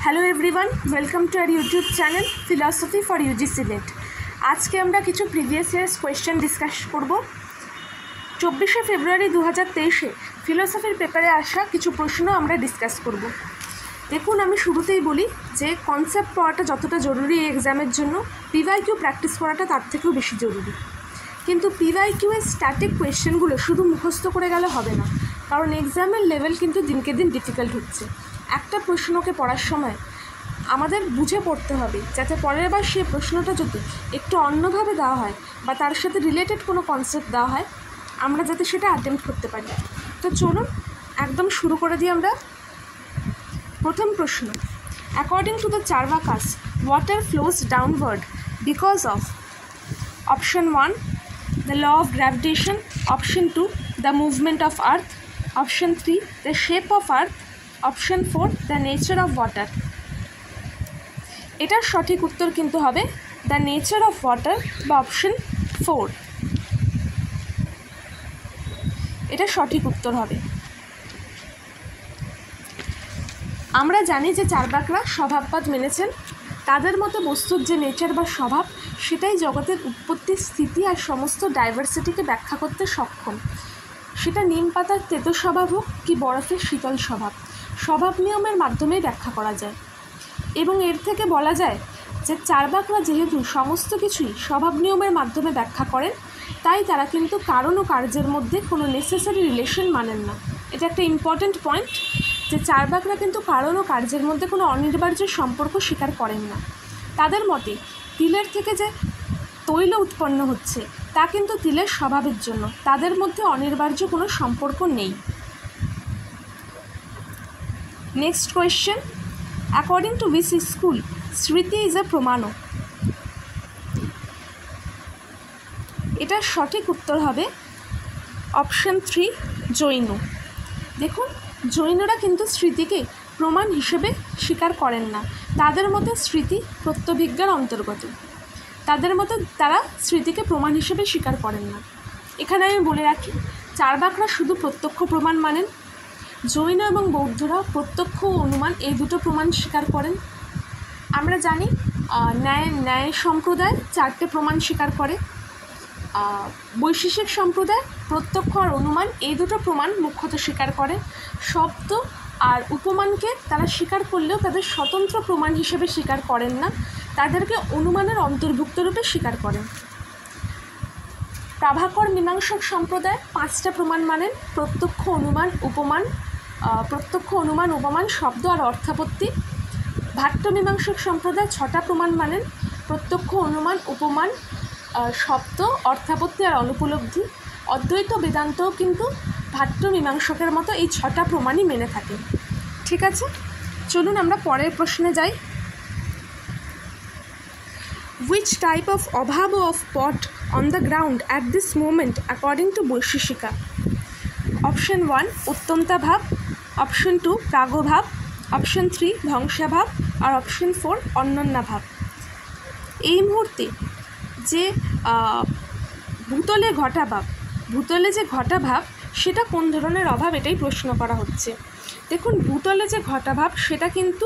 Hello everyone, welcome to our YouTube channel philosophy for UGC NET. আজকে আমরা কিছু previous years question discuss করব। 24শে ফেব্রুয়ারি 2023-এ ফিলসফির পেপারে আসা কিছু প্রশ্ন আমরা ডিসকাস করব। দেখুন, আমি শুরুতেই বলি যে কনসেপ্ট পড়াটা যতটা জরুরি এই এক্সামের জন্য, পিওয়াইকিউ প্র্যাকটিস করাটা তার থেকেও বেশি জরুরি। কিন্তু পিওয়াইকিউ এর স্ট্যাটিক কোয়েশ্চেনগুলো শুধু মুখস্থ করে গেলে হবে না, কারণ এক্সামের লেভেল কিন্তু দিনকে দিন ডিফিকাল্ট হচ্ছে। একটা প্রশ্নকে পড়ার সময় আমাদের বুঝে পড়তে হবে, যাতে পরের বার সেই প্রশ্নটা যদি একটু অন্যভাবে দেওয়া হয় বা তার সাথে রিলেটেড কোনো কনসেপ্ট দেওয়া হয়, আমরা যাতে সেটা অ্যাটেম্প্ট করতে পারি। তো চলুন একদম শুরু করে দিই আমরা। প্রথম প্রশ্ন, according to the Charvakas water flows downward because of option 1 the law of gravitation, option 2 the movement of earth, option 3 the shape of earth, option 4 the nature of water। এটার সঠিক উত্তর কিন্তু হবে দ্য নেচার অফ ওয়াটার বা option 4। এটা সঠিক উত্তর হবে। আমরা জানি যে চার্বাকরা স্বভাববাদ মেনেছেন। তাদের মতো বস্তুর যে নেচার বা স্বভাব, সেটাই জগতের উৎপত্তি, স্থিতি আর সমস্ত ডাইভার্সিটিকে ব্যাখ্যা করতে সক্ষম। সেটা নিম পাতার তেতো স্বভাব হোক কি বরফের শীতল স্বভাব, স্বভাব নিয়মের মাধ্যমেই ব্যাখ্যা করা যায়। এবং এর থেকে বলা যায় যে চার্বাকরা যেহেতু সমস্ত কিছুই স্বভাব নিয়মের মাধ্যমে ব্যাখ্যা করেন, তাই তারা কিন্তু কারণ ও কার্যের মধ্যে কোনো নেসেসারি রিলেশন মানেন না। এটা একটা ইম্পর্ট্যান্ট পয়েন্ট, যে চার্বাকরা কিন্তু কারণ ও কার্যের মধ্যে কোনো অনিবার্য সম্পর্ক স্বীকার করেন না। তাদের মতে তিলের থেকে যে তৈল উৎপন্ন হচ্ছে তা কিন্তু তিলের স্বভাবের জন্য, তাদের মধ্যে অনিবার্য কোনো সম্পর্ক নেই। Next question, according to which school স্মৃতি ইজ এ প্রমাণ? এটার সঠিক উত্তর হবে অপশন 3 জৈন। দেখুন, জৈনরা কিন্তু স্মৃতিকে প্রমাণ হিসেবে স্বীকার করেন না। তাদের মতে স্মৃতি প্রত্যভিজ্ঞার অন্তর্গত। তাদের মতে তারা স্মৃতিকে প্রমাণ হিসেবে স্বীকার করেন না। এখানে আমি বলে রাখি, চার্বাকরা শুধু প্রত্যক্ষ প্রমাণ মানেন। জৈন এবং বৌদ্ধরা প্রত্যক্ষ ও অনুমান এই দুটো প্রমাণ স্বীকার করেন। আমরা জানি ন্যায় সম্প্রদায় 4টে প্রমাণ স্বীকার করে। বৈশেষিক সম্প্রদায় প্রত্যক্ষ আর অনুমান এই দুটো প্রমাণ মুখ্যত স্বীকার করে। শব্দ আর উপমানকে তারা স্বীকার করলেও তাদের স্বতন্ত্র প্রমাণ হিসেবে স্বীকার করেন না, তাদেরকে অনুমানের অন্তর্ভুক্ত রূপে স্বীকার করেন। প্রাভাকর মীমাংসক সম্প্রদায় 5টা প্রমাণ মানেন: প্রত্যক্ষ, অনুমান, উপমান, শব্দ আর অর্থাপত্তি। ভাট্ট মীমাংসক সম্প্রদায় 6টা প্রমাণ মানেন: প্রত্যক্ষ, অনুমান, উপমান, শব্দ, অর্থাপত্তি আর অনুপলব্ধি। অদ্বৈত বেদান্তও কিন্তু ভাট্ট মীমাংসকের মতো এই 6টা প্রমাণই মেনে থাকে। ঠিক আছে, চলুন আমরা পরের প্রশ্নে যাই। Which type of অভাব of pot on the ground at this moment according to Vaisheshika? Option 1 উত্তন্তা ভাব, অপশন 2 প্রাগভাব, অপশন 3 ধ্বংসাভাব আর অপশন 4 অনন্যা ভাব। এই মুহূর্তে যে ভূতলে যে ঘটাভাব সেটা কোন ধরনের অভাব, এটাই প্রশ্ন করা হচ্ছে। দেখুন, ভূতলে যে ঘটাভাব সেটা কিন্তু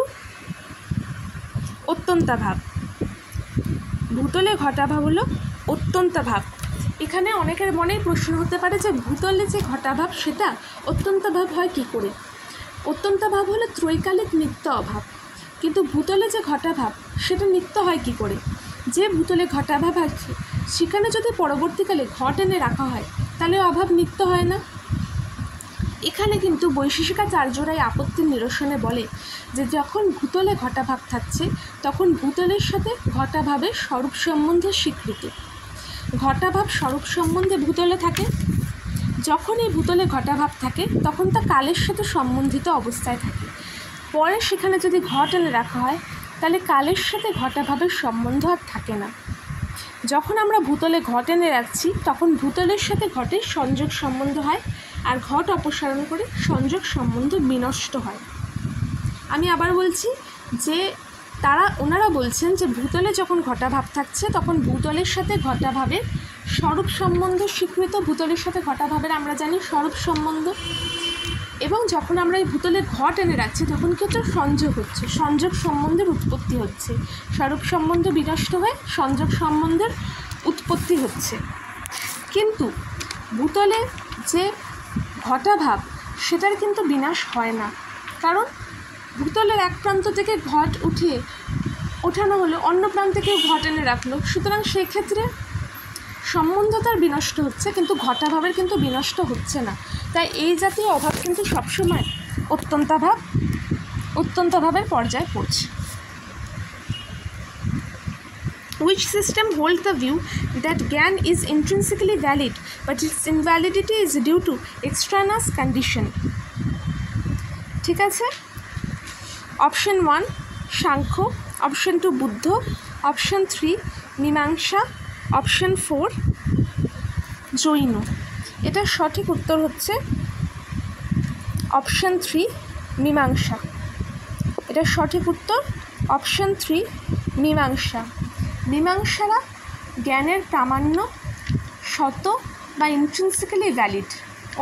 অত্যন্তা ভাব। ভূতলে ঘটাভাব হলো অত্যন্তা ভাব। এখানে অনেকের মনেই প্রশ্ন হতে পারে যে ভূতলে যে ঘটাভাব সেটা অত্যন্তা ভাব হয় কী করে? অত্যন্তা ভাব হলো ত্রৈকালিক নিত্য অভাব, কিন্তু ভূতলে যে ঘটাভাব সেটা নিত্য হয় কী করে? যে ভূতলে ঘটাভাব আছে সেখানে যদি পরবর্তীকালে ঘট এনে রাখা হয় তাহলে অভাব নিত্য হয় না। এখানে কিন্তু বৈশেষিকাচার্যরাই আপত্তির নিরসনে বলে যে যখন ভূতলে ঘটাভাব থাকছে তখন ভূতলের সাথে ঘটাভাবের স্বরূপ সম্বন্ধে স্বীকৃতি। ঘটাভাব স্বরূপ সম্বন্ধে ভূতলে থাকে। যখন এই ভূতলে ঘটাভাব থাকে তখন তা কালের সাথে সম্বন্ধিত অবস্থায় থাকে। পরে সেখানে যদি ঘট এনে রাখা হয় তাহলে কালের সাথে ঘটাভাবের সম্বন্ধ আর থাকে না। যখন আমরা ভূতলে ঘট এনে রাখছি তখন ভূতলের সাথে ঘটের সংযোগ সম্বন্ধ হয়, আর ঘট অপসারণ করে সংযোগ সম্বন্ধ বিনষ্ট হয়। আমি আবার বলছি যে ওনারা বলছেন যে ভূতলে যখন ঘটাভাব থাকছে তখন ভূতলের সাথে ঘটাভাবের স্বরূপ সম্বন্ধ স্বীকৃত। ভূতলের সাথে ঘটাভাবের আমরা জানি স্বরূপ সম্বন্ধ। এবং যখন আমরা এই ভূতলে ঘট এনে রাখছি তখন কি হচ্ছে, সংযোগ হচ্ছে, সংযোগ সম্বন্ধের উৎপত্তি হচ্ছে, স্বরূপ সম্বন্ধ বিনষ্ট হয়ে সংযোগ সম্বন্ধের উৎপত্তি হচ্ছে। কিন্তু ভূতলে যে ঘটাভাব সেটার কিন্তু বিনাশ হয় না, কারণ ভূতলের এক প্রান্ত থেকে ঘট ওঠানো হলো, অন্য প্রান্ত থেকে ঘট এনে রাখলো, সুতরাং সেক্ষেত্রে সম্বন্ধ তার বিনষ্ট হচ্ছে, কিন্তু ঘটাভাবের কিন্তু বিনষ্ট হচ্ছে না। তাই এই জাতীয় অভাব কিন্তু সবসময় অত্যন্তাভাবের পর্যায়ে পড়ছে। Which system holds the view that জ্ঞান is intrinsically valid but its invalidity is due to extraneous condition? ঠিক আছে, option 1 Samkhya, option 2 Buddha, option 3 Mimamsa, option 4 Jain. এটা সঠিক উত্তর হচ্ছে অপশন 3 মীমাংসা। এটা সঠিক উত্তর অপশন 3 মীমাংসা। মীমাংসারা জ্ঞানের প্রামাণ্য সত বা ইন্ট্রিনসিক্যালি ভ্যালিড,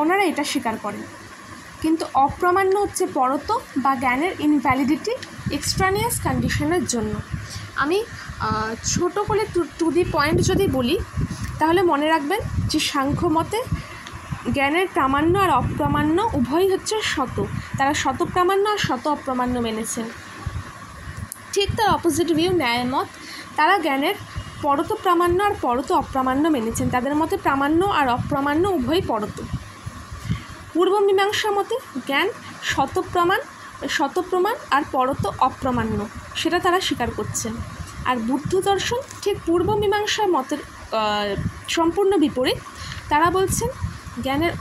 ওনারা এটা স্বীকার করেন, কিন্তু অপ্রামাণ্য হচ্ছে পরত বা জ্ঞানের ইনভ্যালিডিটি এক্সট্রানিয়াস কন্ডিশনের জন্য। আমি ছোটো করে টু দি পয়েন্ট যদি বলি তাহলে মনে রাখবেন যে সাংখ্য মতে জ্ঞানের প্রামাণ্য আর অপ্রামাণ্য উভয়ই হচ্ছে সত, তারা শত প্রামাণ্য আর শত অপ্রামাণ্য মেনেছেন। ঠিক তার অপোজিট ভিউ ন্যায়মত, তারা জ্ঞানের পরত প্রামাণ্য আর পরত অপ্রামাণ্য মেনেছেন, তাদের মতে প্রামাণ্য আর অপ্রামাণ্য উভয়ই পরত। পূর্ব মীমাংসা মতে জ্ঞান শতপ্রমাণ আর পরত অপ্রামাণ্য, সেটা তারা স্বীকার করছেন। আর বুদ্ধ দর্শন ঠিক পূর্ব মীমাংসার মতের সম্পূর্ণ বিপরীত, তারা বলছেন জ্ঞানের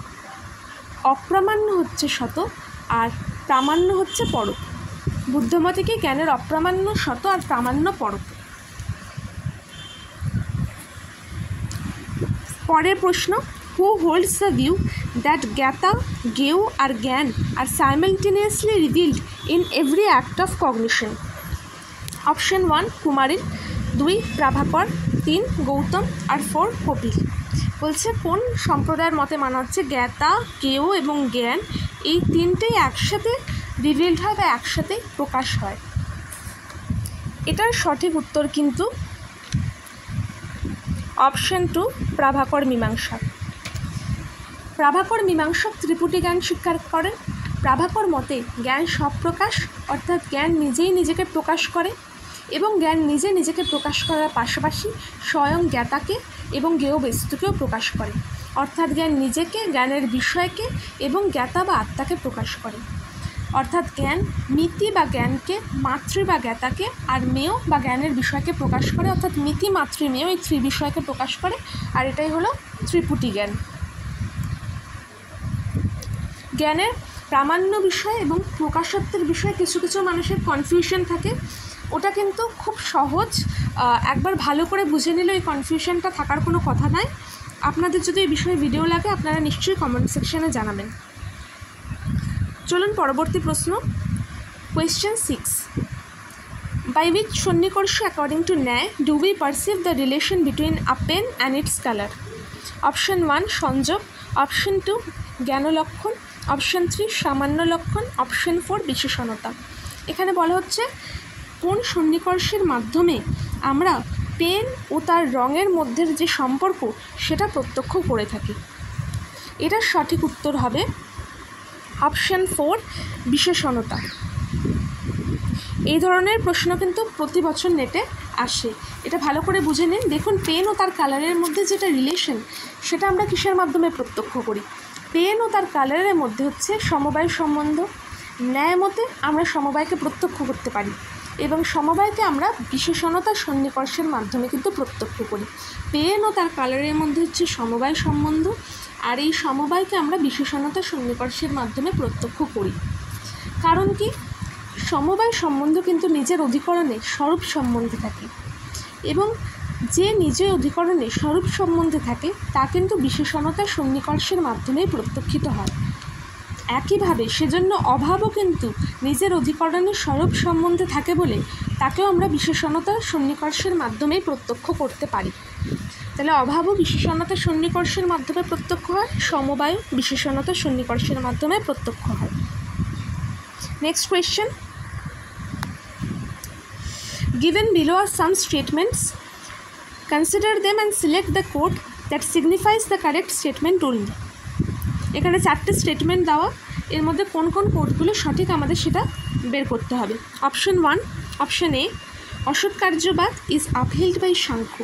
অপ্রামাণ্য হচ্ছে শত আর প্রামাণ্য হচ্ছে পরত। বুদ্ধমতে কি জ্ঞানের অপ্রামাণ্য শত আর প্রামাণ্য পরত। পরের প্রশ্ন, who holds the view that jnata, jneya আর jnana are simultaneously revealed in every act of cognition? Option 1 Kumarila, 2 Prabhakara, 3 Gautama আর 4 কপিল। বলছে কোন সম্প্রদায়ের মতে মানা হচ্ছে জ্ঞাতা, জ্ঞেয় এবং জ্ঞান এই তিনটেই একসাথে রিভিলড হয় বা একসাথে প্রকাশ হয়? এটার সঠিক উত্তর কিন্তু অপশন 2 প্রাভাকর মীমাংসা। প্রাভাকর মীমাংসক ত্রিপুটি জ্ঞান স্বীকার করেন। প্রাভাকর মতে জ্ঞান স্বপ্রকাশ, অর্থাৎ জ্ঞান নিজেই নিজেকে প্রকাশ করে এবং জ্ঞান নিজেকে প্রকাশ করার পাশাপাশি স্বয়ং জ্ঞাতাকে এবং জ্ঞেয় বস্তুকেও প্রকাশ করে, অর্থাৎ জ্ঞান নিজেকে, জ্ঞানের বিষয়কে এবং জ্ঞাতা বা আত্মাকে প্রকাশ করে। অর্থাৎ জ্ঞান মিতি বা জ্ঞানকে, মাতৃ বা জ্ঞাতাকে আর মেয় বা জ্ঞানের বিষয়কে প্রকাশ করে, অর্থাৎ মিতি, মাতৃ, মেয় এই বিষয়কে প্রকাশ করে, আর এটাই হলো ত্রিপুটি জ্ঞান। জ্ঞানের প্রামাণ্য বিষয় এবং প্রকাশত্বের বিষয়ে কিছু কিছু মানুষের কনফিউশন থাকে, ওটা কিন্তু খুব সহজ, একবার ভালো করে বুঝে নিলে এই কনফিউশনটা থাকার কোনো কথা নয়। আপনাদের যদি এই বিষয়ে ভিডিও লাগে আপনারা নিশ্চয়ই কমেন্ট সেকশনে জানাবেন। চলুন পরবর্তী প্রশ্ন, question 6, by which sannikarsha according to Nyaya do we perceive the relation between a pen and its colour? Option 1 সংযোগ, অপশন 2 জ্ঞানলক্ষণ, অপশন 3 সামান্য লক্ষণ, অপশন 4 বিশেষণতা। এখানে বলা হচ্ছে কোন সন্নিকর্ষের মাধ্যমে আমরা পেন ও তার রঙের মধ্যের যে সম্পর্ক সেটা প্রত্যক্ষ করে থাকি। এটার সঠিক উত্তর হবে অপশন 4 বিশেষণতা। এই ধরনের প্রশ্ন কিন্তু প্রতি বছর নেটে আসে, এটা ভালো করে বুঝে নিন। দেখুন পেন ও তার কালারের মধ্যে যেটা রিলেশন সেটা আমরা কিসের মাধ্যমে প্রত্যক্ষ করি? পেন ও তার কালারের মধ্যে হচ্ছে সমবায় সম্বন্ধ। ন্যায় মতে আমরা সমবায়কে প্রত্যক্ষ করতে পারি এবং সমবায়কে আমরা বিশেষণতা সন্নিকর্ষের মাধ্যমে কিন্তু প্রত্যক্ষ করি। পেন ও তার কালারের মধ্যে হচ্ছে সমবায় সম্বন্ধ, আর এই সমবায়কে আমরা বিশেষণতা সন্নিকর্ষের মাধ্যমে প্রত্যক্ষ করি। কারণ কি, সমবায় সম্বন্ধ কিন্তু নিজের অধিকরণে স্বরূপ সম্বন্ধে থাকে এবং যে নিজের অধিকরণে স্বরূপ সম্বন্ধে থাকে তা কিন্তু বিশেষণতা সন্নিকর্ষের মাধ্যমেই প্রত্যক্ষিত হয়। একইভাবে সেজন্য অভাবও কিন্তু নিজের অধিকরণে স্বরূপ সম্বন্ধে থাকে বলে তাকেও আমরা বিশেষণতা সন্নিকর্ষের মাধ্যমেই প্রত্যক্ষ করতে পারি। তাহলে অভাবও বিশেষণতা সন্নিকর্ষের মাধ্যমে প্রত্যক্ষ হয়, সমবায় বিশেষণতা সন্নিকর্ষের মাধ্যমে প্রত্যক্ষ হয়। Next question, given below are some statements, consider them and select the code that signifies the correct statement only. এখানে 4টে স্টেটমেন্ট দেওয়া, এর মধ্যে কোন কোন কোডগুলো সঠিক আমাদের সেটা বের করতে হবে। Option 1, option A, asat karyavada is upheld by Samkhya.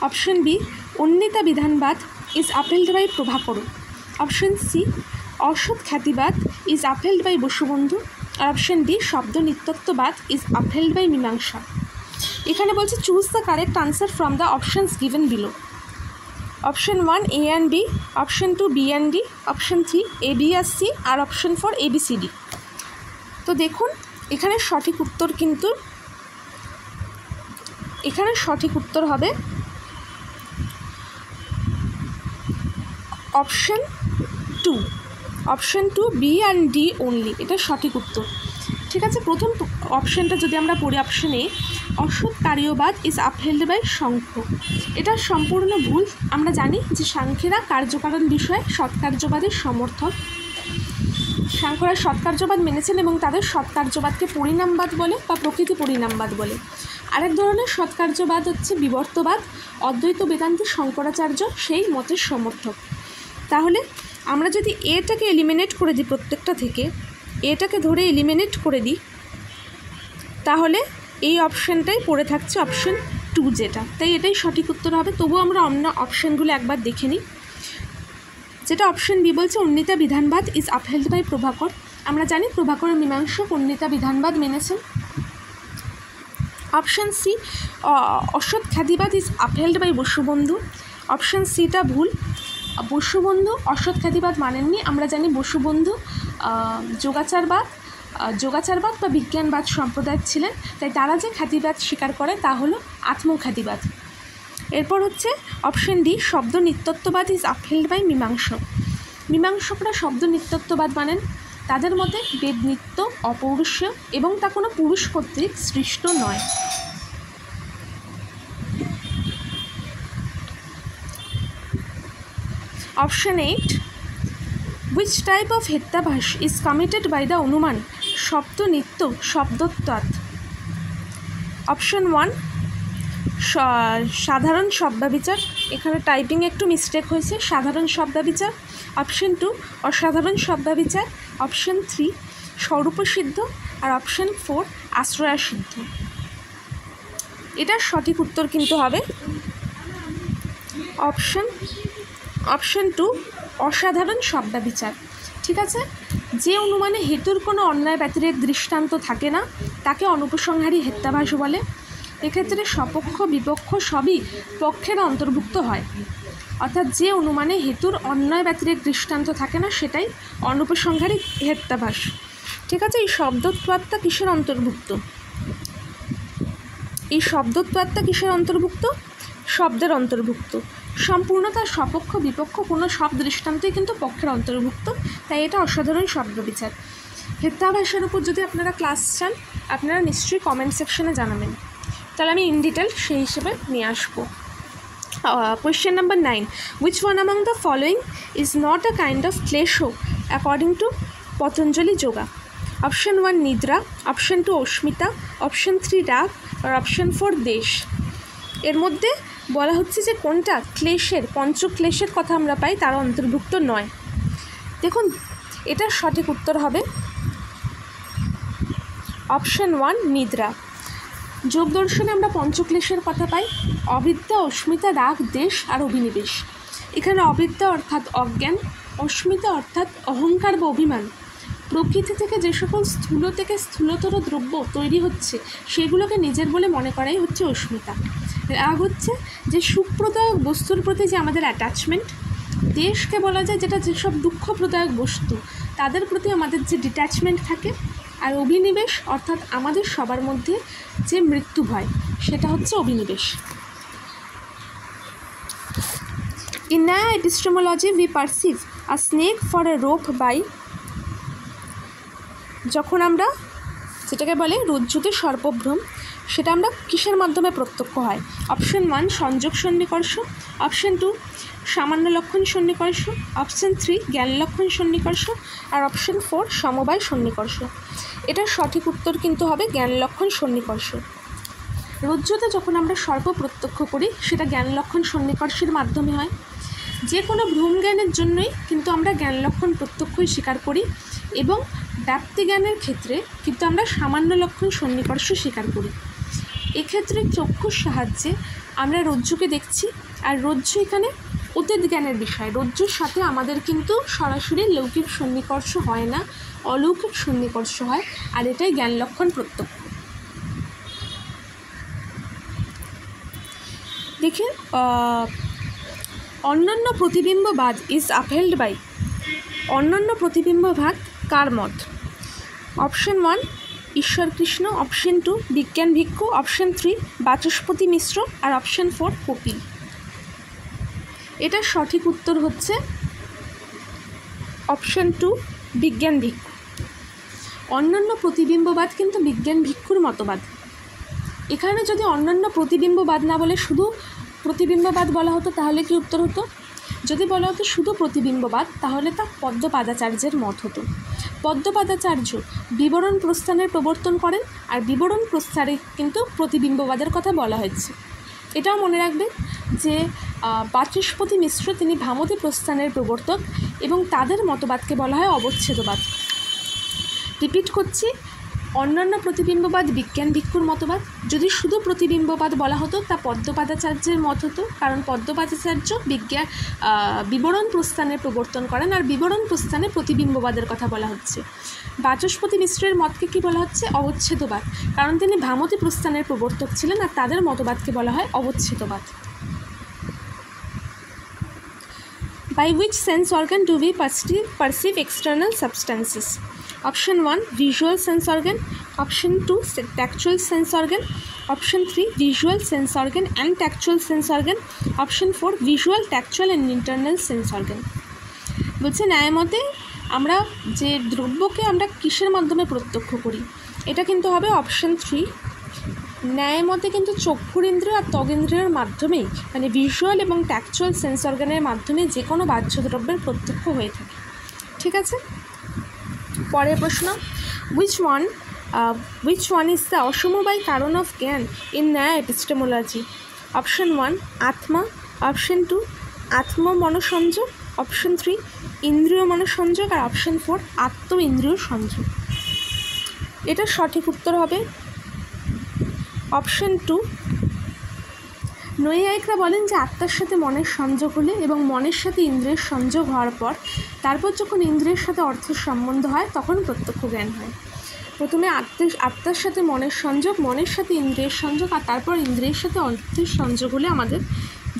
Option B, anvita vidhanavada is upheld by Prabhakara. Option C, asat khyativada is upheld by Vasubandhu. আর option D, shabda nityatvavada is upheld by Mimamsa. এখানে বলছে choose the correct answer from the options given below. Option 1 A and B, option 2 B and D, option 3 A B আর C, আর option 4 A B C D. তো দেখুন এখানে সঠিক উত্তর কিন্তু এখানে সঠিক উত্তর হবে option 2, option 2 B and D only, এটা সঠিক উত্তর। ঠিক আছে, প্রথম অপশনটা যদি আমরা পড়ি, option A, asat karyavada is upheld by Samkhya, এটা সম্পূর্ণ ভুল। আমরা জানি যে সাংখ্যেরা কার্যকারণ বিষয়ে সৎকার্যবাদের সমর্থক। সাংখ্যরা সৎকার্যবাদ মেনেছেন এবং তাদের সৎকার্যবাদকে পরিণামবাদ বলে বা প্রকৃতি পরিণামবাদ বলে। আরেক ধরনের সৎকার্যবাদ হচ্ছে বিবর্তবাদ, অদ্বৈত বেদান্তি শঙ্করাচার্য সেই মতের সমর্থক। তাহলে আমরা যদি এটাকে এলিমিনেট করে দিই, প্রত্যেকটা থেকে এটাকে ধরে এলিমিনেট করে দিই, তাহলে এই অপশানটাই পড়ে থাকছে অপশন 2 যেটা, তাই এটাই সঠিক উত্তর হবে। তবুও আমরা অন্য অপশানগুলো একবার দেখে নিই। যেটা অপশন বি বলছে অন্বিতা vidhanavada is upheld by Prabhakar. আমরা জানি প্রভাকরের মীমাংসক অন্বিতা বিধানবাদ মেনেছেন। Option C, asat khyativada is upheld by Vasubandhu. Option সিটা ভুল, বসুবন্ধু অসৎ খ্যাতিবাদ মানেননি। আমরা জানি বসুবন্ধু যোগাচারবাদ বা বিজ্ঞানবাদ সম্প্রদায় ছিলেন, তাই তারা যে খ্যাতিবাদ স্বীকার করে তা হলো আত্মখ্যাতিবাদ। এরপর হচ্ছে option D, shabda nityatvavada is upheld by মীমাংসক। মীমাংসকরা শব্দ নিত্যত্ববাদ মানেন, তাদের মতে বেদ নিত্য, অপৌরুষীয় এবং তা কোনো পুরুষ কর্তৃক সৃষ্ট নয়। Option 8, which type of হেত্যাভাস is committed by the অনুমান শব্দ নিত্য শব্দত্বাৎ। অপশন 1 সাধারণ শব্দাবিচার, এখানে টাইপিং একটু মিস্টেক হয়েছে, সাধারণ শব্দাবিচার। অপশন 2 অসাধারণ শব্দাবিচার। অপশন 3 স্বরূপসিদ্ধ। আর অপশন 4 আশ্রয়াসিদ্ধ। এটার সঠিক উত্তর কিন্তু হবে অপশন 2 অসাধারণ শব্দাবিচার। ঠিক আছে, যে অনুমানে হেতুর কোনো অন্যায় ব্যতিরেক দৃষ্টান্ত থাকে না তাকে অনুপসংহারী হেত্যাভাস বলে। এক্ষেত্রে সপক্ষ বিপক্ষ সবই পক্ষের অন্তর্ভুক্ত হয়, অর্থাৎ যে অনুমানে হেতুর অন্যায় ব্যতিরেক দৃষ্টান্ত থাকে না সেটাই অনুপসংহারী হেত্যাভাস। ঠিক আছে, এই শব্দত্বাত্তা কিসের অন্তর্ভুক্ত? এই শব্দত্বাত্তা কিসের অন্তর্ভুক্ত? শব্দের অন্তর্ভুক্ত। সম্পূর্ণ তার সপক্ষ বিপক্ষ কোনো সব দৃষ্টান্তই কিন্তু পক্ষের অন্তর্ভুক্ত, তাই এটা অসাধারণ শব্দবিচার। হেত্যাভাসের উপর যদি আপনারা ক্লাস চান আপনারা নিশ্চয়ই কমেন্ট সেকশনে জানাবেন, তাহলে আমি ইন ডিটেল সেই হিসেবে নিয়ে আসবো। Question number 9, which one among the following is not a kind of ক্লেশো according to Patanjali yoga? Option 1 নিদ্রা, অপশন 2 অস্মিতা, অপশন 3 রাগ, আর অপশন 4 দেশ। এর মধ্যে বলা হচ্ছে যে কোনটা ক্লেশের পঞ্চক্লেশের কথা আমরা পাই তার অন্তর্ভুক্ত নয়। দেখুন এটার সঠিক উত্তর হবে অপশন 1 নিদ্রা। যোগ দর্শনে আমরা পঞ্চক্লেশের কথা পাই অবিদ্যা, অস্মিতা, রাগ, দেশ আর অভিনিবেশ। এখানে অবিদ্যা অর্থাৎ অজ্ঞান, অস্মিতা অর্থাৎ অহংকার বা অভিমান, প্রকৃতি থেকে যে সকল স্থূল থেকে স্থূলতর দ্রব্য তৈরি হচ্ছে সেগুলোকে নিজের বলে মনে করাই হচ্ছে অস্মিতা। রাগ হচ্ছে যে সুখপ্রদায়ক বস্তুর প্রতি যে আমাদের অ্যাটাচমেন্ট। দেশকে বলা যায় যেটা যেসব দুঃখপ্রদায়ক বস্তু তাদের প্রতি আমাদের যে ডিট্যাচমেন্ট থাকে। আর অভিনিবেশ অর্থাৎ আমাদের সবার মধ্যে যে মৃত্যু ভয় সেটা হচ্ছে অভিনিবেশ। In Nyaya epistemology we perceive a snake for a rope by, যখন আমরা যেটাকে বলে রজ্জুতে সর্পভ্রম, সেটা আমরা কিসের মাধ্যমে প্রত্যক্ষ হয়? অপশন 1 সংযোগ সন্নিকর্ষ, অপশন 2 সামান্য লক্ষণ সন্নিকর্ষ, অপশন 3 জ্ঞান লক্ষণ সন্নিকর্ষ, আর অপশন 4 সমবায় সন্নিকর্ষ। এটার সঠিক উত্তর কিন্তু হবে জ্ঞান লক্ষণ সন্নিকর্ষ। রজ্জুতে যখন আমরা সর্প প্রত্যক্ষ করি সেটা জ্ঞান লক্ষণ সন্নিকর্ষের মাধ্যমে হয়। যে কোনো ভ্রম জ্ঞানের জন্যই কিন্তু আমরা জ্ঞান লক্ষণ প্রত্যক্ষই স্বীকার করি, এবং ব্যাপ্তি জ্ঞানের ক্ষেত্রে কিন্তু আমরা সামান্য লক্ষণ সন্নিকর্ষ স্বীকার করি। এক্ষেত্রে চক্ষুর সাহায্যে আমরা রজ্জুকে দেখছি, আর রজ্জু এখানে অতীত জ্ঞানের বিষয়। রজ্জুর সাথে আমাদের কিন্তু সরাসরি লৌকিক সন্নিকর্ষ হয় না, অলৌকিক সন্নিকর্ষ হয়, আর এটাই জ্ঞান লক্ষণ প্রত্যক্ষ। দেখেন, অন্যান্য প্রতিবিম্ববাদ ইজ আপহেল্ড বাই, অন্যান্য প্রতিবিম্ববাদ কার মত? অপশন 1 ঈশ্বর কৃষ্ণ, অপশন 2 বিজ্ঞান ভিক্ষু, অপশন 3 বাচস্পতি মিশ্র, আর অপশন 4 কপিল। এটার সঠিক উত্তর হচ্ছে অপশন 2 বিজ্ঞান ভিক্ষু। অন্যান্য প্রতিবিম্ববাদ কিন্তু বিজ্ঞান ভিক্ষুর মতবাদ। এখানে যদি অন্যান্য প্রতিবিম্ববাদ না বলে শুধু প্রতিবিম্ববাদ বলা হতো তাহলে কি উত্তর হতো? যদি বলা হতো শুধু প্রতিবিম্ববাদ তাহলে তা পদ্মপাদাচার্যের মত হতো। পদ্মপাদাচার্য বিবরণ প্রস্থানের প্রবর্তন করেন, আর বিবরণ প্রস্থানে কিন্তু প্রতিবিম্ববাদের কথা বলা হয়েছে। এটাও মনে রাখবে যে বাচস্পতি মিশ্র তিনি ভামতী প্রস্থানের প্রবর্তক, এবং তাদের মতবাদকে বলা হয় অবচ্ছেদবাদ। রিপিট করছি, অন্যান্য প্রতিবিম্ববাদ বিজ্ঞান ভিক্ষুর মতবাদ। যদি শুধু প্রতিবিম্ববাদ বলা হতো তা পদ্মপাদাচার্যের মত হতো, কারণ পদ্মপাদাচার্য বিবরণ প্রস্থানের প্রবর্তন করেন, আর বিবরণ প্রস্থানে প্রতিবিম্ববাদের কথা বলা হচ্ছে। বাচস্পতি মিশ্রের মতকে কি বলা হচ্ছে? অবচ্ছেদবাদ, কারণ তিনি ভামতী প্রস্থানের প্রবর্তক ছিলেন, আর তাদের মতবাদকে বলা হয় অবচ্ছেদবাদ। By which sense organ do we perceive external substances? Option 1 visual sense organ, option 2 tactual sense organ, option 3 visual sense organ and tactual sense organ, option 4 visual, tactual and internal sense organ. বলছে ন্যায়মতে আমরা যে দ্রব্যকে আমরা কিসের মাধ্যমে প্রত্যক্ষ করি, এটা কিন্তু হবে অপশন 3। ন্যায়মতে কিন্তু চক্ষুর ইন্দ্রিয় আর ত্বগেন্দ্রিয়ের মাধ্যমেই, মানে ভিজুয়াল এবং ট্যাকচুয়াল সেন্স অর্গানের মাধ্যমে যে কোনো বাহ্য দ্রব্যের প্রত্যক্ষ হয়ে থাকে। ঠিক আছে, পরের প্রশ্ন, which one is the অসমবায় কারণ অফ জ্ঞান ইন ন্যায় এপিস্টেমোলজি? অপশন 1 আত্মা, অপশন 2 আত্ম মনসংযোগ, অপশন 3 ইন্দ্রিয় মনসংযোগ, আর অপশন 4 আত্ম ইন্দ্রিয় সংযোগ। এটার সঠিক উত্তর হবে অপশন 2। নৈয়ায়িকরা বলেন যে আত্মার সাথে মনের সংযোগ হলে এবং মনের সাথে ইন্দ্রিয়ের সংযোগ হওয়ার পর তারপর যখন ইন্দ্রিয়ের সাথে অর্থের সম্বন্ধ হয় তখন প্রত্যক্ষ জ্ঞান হয়। প্রথমে আত্মার সাথে মনের সংযোগ, মনের সাথে ইন্দ্রিয়ের সংযোগ, আর তারপর ইন্দ্রিয়ের সাথে অর্থের সংযোগ হলে আমাদের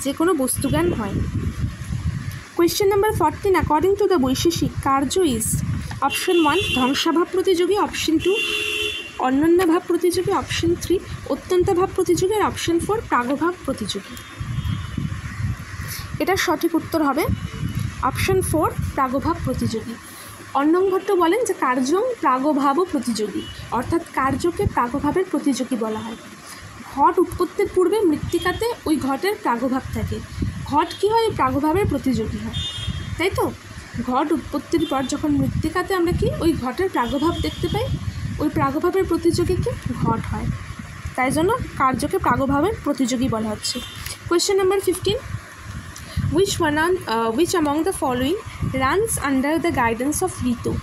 যে কোনো বস্তুজ্ঞান হয়। Question number 14, according to the Vaisheshika karya is? Option 1 ধ্বংসাভাব প্রতিযোগী, অপশন 2 অনন্যভাব প্রতিযোগী, অপশন 3 অত্যন্তভাব প্রতিযোগী, আর অপশন 4 প্রাগভাব প্রতিযোগী। এটার সঠিক উত্তর হবে অপশন 4 প্রাগভাব প্রতিযোগী। অন্নং ভট্ট বলেন যে কার্যং প্রাগভাব প্রতিযোগী, অর্থাৎ কার্যকে প্রাগভাবের প্রতিযোগী বলা হয়। ঘট উৎপত্তির পূর্বে মৃত্তিকাতে ওই ঘটের প্রাগভাব থাকে, ঘট কী হয়? প্রাগভাবের প্রতিযোগী হয়, তাই তো? ঘট উৎপত্তির পর যখন মৃত্তিকাতে আমরা কি ওই ঘটের প্রাগভাব দেখতে পাই, ওই প্রাগভাবের প্রতিযোগী কি ঘট হয়, তাই জন্য কার্যকে প্রাগভাবের প্রতিযোগী বলা হচ্ছে। Question number 15, which among the following runs under the guidance of Rito?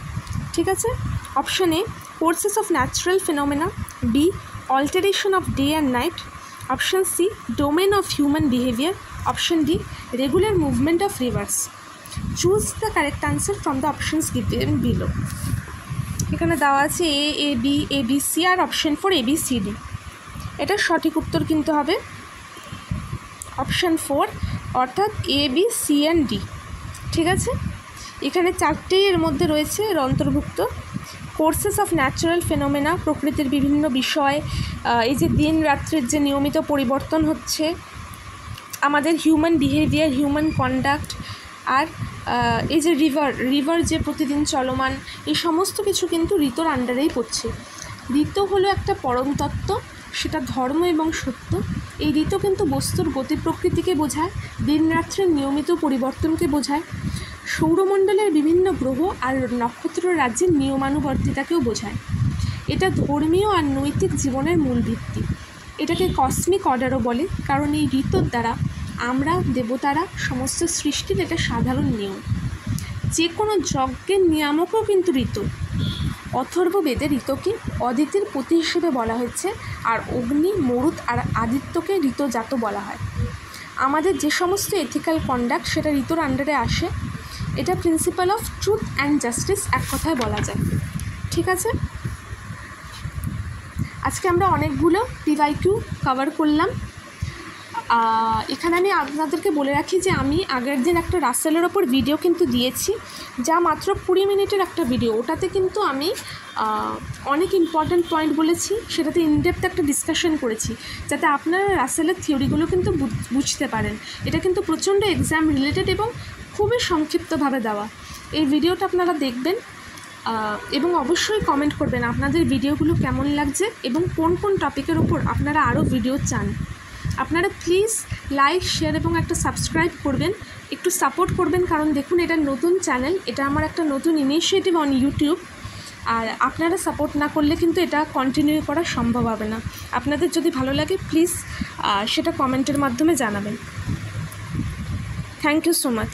ঠিক আছে, option A courses of natural phenomena, B alteration of day and night, option C domain of human behaviour, option D regular movement of rivers. Choose the correct answer from the options given below. এখানে দেওয়া আছে A B C আর option 4 ABCD। এটার সঠিক উত্তর কিন্তু হবে option 4, অর্থাৎ ABC and D। ঠিক আছে, এখানে চারটেই এর মধ্যে রয়েছে এর অন্তর্ভুক্ত। কোর্সেস অফ ন্যাচারাল ফেনোমেনা, প্রকৃতির বিভিন্ন বিষয়, এই যে দিন রাত্রির যে নিয়মিত পরিবর্তন হচ্ছে, আমাদের হিউম্যান বিহেভিয়ার, হিউম্যান কন্ডাক্ট, আর এই যে রিভার যে প্রতিদিন চলমান, এই সমস্ত কিছু কিন্তু ঋতুর আন্ডারেই পড়ছে। ঋতু হলো একটা পরম তত্ত্ব, সেটা ধর্ম এবং সত্য। এই ঋতু কিন্তু বস্তুর গতি প্রকৃতিকে বোঝায়, দিন রাত্রির নিয়মিত পরিবর্তনকে বোঝায়, সৌরমণ্ডলের বিভিন্ন গ্রহ আর নক্ষত্র রাজ্যের নিয়মানুবর্তিতাকেও বোঝায়। এটা ধর্মীয় আর নৈতিক জীবনের মূল ভিত্তি। এটাকে কসমিক অর্ডারও বলে, কারণ এই ঋতুর দ্বারা আমরা, দেবতারা, সমস্ত সৃষ্টির এটা সাধারণ নিয়ম। যে কোনো যজ্ঞের নিয়ামকও কিন্তু ঋতু। অথর্ববেদে ঋতুকে অদিতির পতি হিসেবে বলা হয়েছে, আর অগ্নি, মরুত আর আদিত্যকে ঋতুজাত বলা হয়। আমাদের যে সমস্ত এথিক্যাল কন্ডাক্ট সেটা ঋতুর আন্ডারে আসে। এটা principal of truth and justice এক কথায় বলা যায়। ঠিক আছে, আজকে আমরা অনেকগুলো PYQ কভার করলাম। এখানে আমি আপনাদেরকে বলে রাখি যে আমি আগের দিন একটা রাসেলের ওপর ভিডিও কিন্তু দিয়েছি, যা মাত্র 20 মিনিটের একটা ভিডিও। ওটাতে কিন্তু আমি অনেক ইম্পর্ট্যান্ট পয়েন্ট বলেছি, সেটাতে ইনডেপথ একটা ডিসকাশন করেছি, যাতে আপনারা রাসেলের থিওরিগুলো কিন্তু বুঝতে পারেন। এটা কিন্তু প্রচণ্ড এক্সাম রিলেটেড এবং খুবই সংক্ষিপ্তভাবে দেওয়া। এই ভিডিওটা আপনারা দেখবেন এবং অবশ্যই কমেন্ট করবেন আপনাদের ভিডিওগুলো কেমন লাগছে এবং কোন কোন টপিকের ওপর আপনারা আরও ভিডিও চান। আপনারা প্লিজ লাইক, শেয়ার এবং একটা সাবস্ক্রাইব করবেন, একটু সাপোর্ট করবেন, কারণ দেখুন এটা নতুন চ্যানেল, এটা আমার একটা নতুন ইনিশিয়েটিভ অন ইউটিউব। আর আপনারা সাপোর্ট না করলে কিন্তু এটা কন্টিনিউ করা সম্ভব হবে না। আপনাদের যদি ভালো লাগে প্লিজ সেটা কমেন্টের মাধ্যমে জানাবেন। Thank you so much.